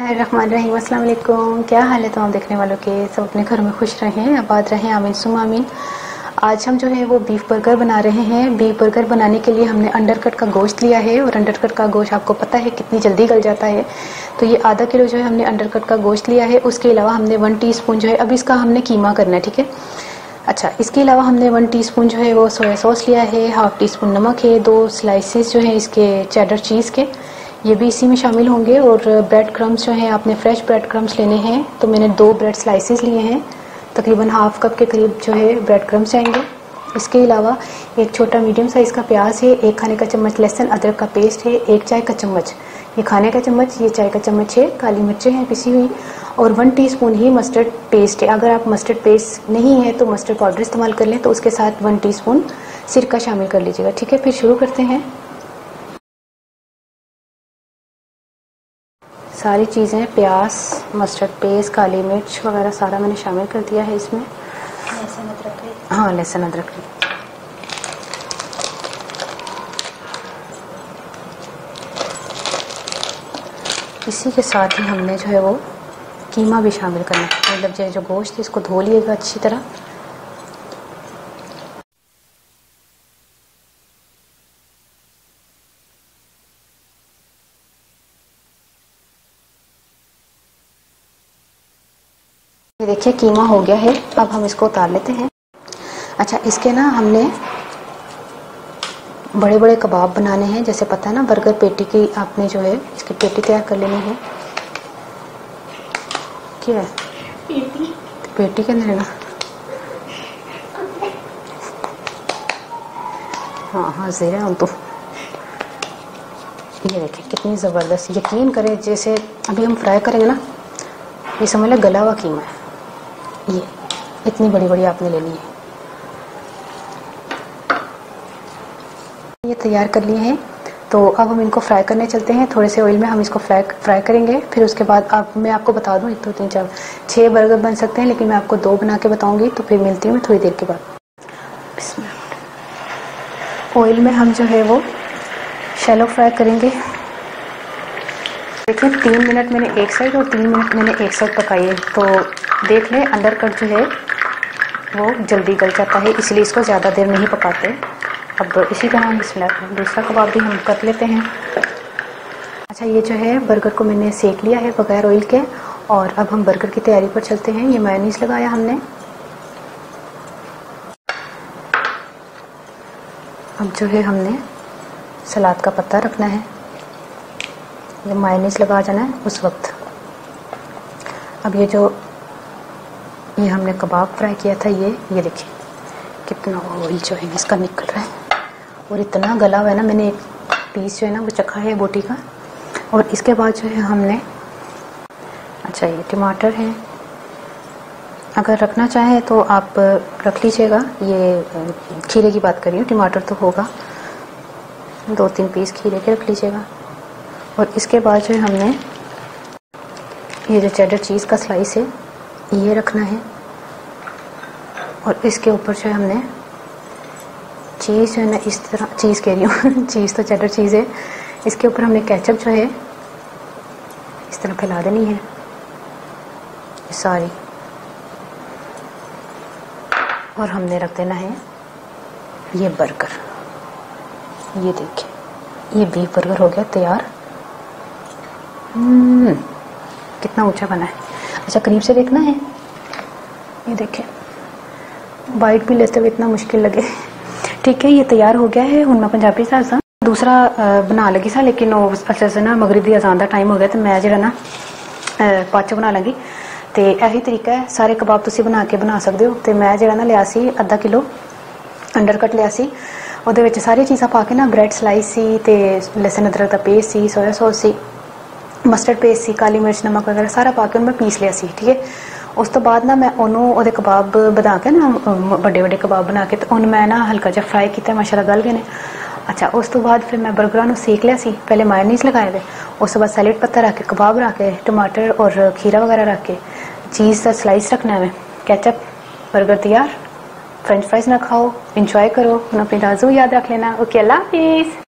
बिस्मिल्लाहिर्रहमानिर्रहीम। अस्सलाम वालेकुम। क्या हाल है तमाम देखने वालों के? सब अपने घर में खुश रहें, आबाद रहें, आमीन सुम्मा आमीन। आज हम जो है वो बीफ बर्गर बना रहे हैं। बीफ बर्गर बनाने के लिए हमने अंडरकट का गोश्त लिया है और अंडरकट का गोश्त आपको पता है कितनी जल्दी गल जाता है। तो ये आधा किलो जो है हमने अंडरकट का गोश्त लिया है। उसके अलावा हमने 1 टीस्पून जो है, अब इसका हमने कीमा करना है, ठीक है। अच्छा, इसके अलावा हमने 1 टीस्पून जो है वो सोया सॉस लिया है, हाफ टीस्पून नमक है, 2 स्लाइसेस जो है इसके चेडर चीज़ के, ये भी इसी में शामिल होंगे। और ब्रेड क्रम्स जो है आपने फ्रेश ब्रेड क्रम्स लेने हैं, तो मैंने 2 ब्रेड स्लाइसेस लिए हैं, तकरीबन हाफ कप के करीब जो है ब्रेड क्रम्स जाएंगे। इसके अलावा एक छोटा मीडियम साइज़ का प्याज है, 1 खाने का चम्मच लहसुन अदरक का पेस्ट है, 1 चाय का चम्मच ये खाने का चम्मच, ये चाय का चम्मच है, काली मिर्चें हैं पिसी हुई, और 1 टीस्पून ही मस्टर्ड पेस्ट है। अगर आप मस्टर्ड पेस्ट नहीं है तो मस्टर्ड पाउडर इस्तेमाल कर लें, तो उसके साथ 1 टीस्पून सिरका शामिल कर लीजिएगा, ठीक है। फिर शुरू करते हैं। सारी चीज़ें प्याज, मस्टर्ड पेस्ट, काली मिर्च वगैरह सारा मैंने शामिल कर दिया है इसमें। लहसुन अदरक, हाँ, लहसुन अदरक। इसी के साथ ही हमने जो है वो कीमा भी शामिल करना है, मतलब जो गोश्त है इसको धो लिएगा अच्छी तरह। ये देखिए कीमा हो गया है, अब हम इसको उतार लेते हैं। अच्छा, इसके ना हमने बड़े बड़े कबाब बनाने हैं, जैसे पता है ना बर्गर पेटी की, आपने जो है इसकी पेटी तैयार कर लेनी है। क्या है पेटी के अंदर है ना? हाँ हाँ, ज़ेर है हम तो। ये देखिए कितनी ज़बरदस्त, यकीन करें जैसे अभी हम फ्राई करेंगे ना, ये समझ लें गला हुआ कीमा है। ये इतनी बड़ी बड़ी आपने लेनी है। ये तैयार कर लिए हैं, तो अब हम इनको फ्राई करने चलते हैं। थोड़े से ऑयल में हम इसको फ्राई करेंगे। फिर उसके बाद अब मैं आपको बता दूं, 1 2 3 4 6 बर्गर बन सकते हैं, लेकिन मैं आपको 2 बना के बताऊंगी। तो फिर मिलती हूँ मैं थोड़ी देर के बाद। ऑयल में हम जो है वो शैलो फ्राई करेंगे। देखिए 3 मिनट मैंने एक साइड और 3 मिनट मैंने एक साइड पकाई है, तो देख लें अंडरकट जो है वो जल्दी गल जाता है, इसलिए इसको ज़्यादा देर नहीं पकाते। अब इसी तरह दूसरा कबाब भी हम कर लेते हैं। अच्छा, ये जो है बर्गर को मैंने सेक लिया है बगैर ऑयल के, और अब हम बर्गर की तैयारी पर चलते हैं। ये मेयोनीज लगाया हमने। अब जो है हमने सलाद का पत्ता रखना है, जब मेयोनीज लगा जाना है उस वक्त। अब ये जो हमने कबाब फ्राई किया था, ये देखिए कितना ऑयल जो है इसका निकल रहा है, और इतना गला हुआ है ना। मैंने एक पीस जो है ना वो चखा है बोटी का। और इसके बाद जो है हमने, अच्छा ये टमाटर है, अगर रखना चाहें तो आप रख लीजिएगा। ये खीरे की बात कर रही हूँ, टमाटर तो होगा, 2-3 पीस खीरे के रख लीजिएगा। और इसके बाद जो है हमने ये जो चेडर चीज़ का स्लाइस है ये रखना है, और इसके ऊपर जो है हमने चीज़ जो है ना, इस तरह चीज़ कह रही हूँ चीज़ तो चेडर चीज़ है, इसके ऊपर हमने केचप जो है इस तरह फैला देनी है सारी, और हमने रख देना है ये बर्गर। ये देखिए ये बीफ बर्गर हो गया तैयार। कितना ऊंचा बना है। अच्छा, करीब से देखना है, ये देखें बाइट भी लेते हुए इतना मुश्किल लगे। ठीक है, ये तैयार हो गया है। हूँ मैं पंजाबी सा दूसरा बना लगी सा, लेकिन वो अच्छा से ना मगरिब दी अजान का टाइम हो गया, तो मैं जो ना पाचो बना लगी। तो यही तरीका है, सारे कबाब तुसी बना सकते हो। तो मैं जो ना लिया सी आधा किलो अंडरकट लिया सी, ਉਹਦੇ ਵਿੱਚ सारी चीज़ा पा के ना, ब्रेड स्लाइस सी, ते लहसुन अदरक का पेस्ट सी, सोया सॉस सी, मस्टर्ड पेस्ट सी, काली मिर्च नमक वगैरह सारा पा के मैं पीस लिया सी, ठीक है। उस तो बाद ना मैं ਉਹਦੇ कबाब बना के ना, बड़े बड़े कबाब बना के, तो मैं ना हल्का जहा फ्राई किया, माशाल्लाह गल गए ने। अच्छा, उस तो बाद फिर मैं बर्गरां नूं सेक लिया सी, पहले मायोनीज लगाए थे, उस तो बाद सैलेड पत्ता रख के, कबाब रख के, टमाटर और खीरा वगैरह रख के, चीज़ का स्लाइस रखना है, केचप, बर्गर तैयार। फ्रेंच फ्राइज ना खाओ, इंजॉय करो, अपनी राजू याद रख लेना। ओके, अल्लाह हाफिज़।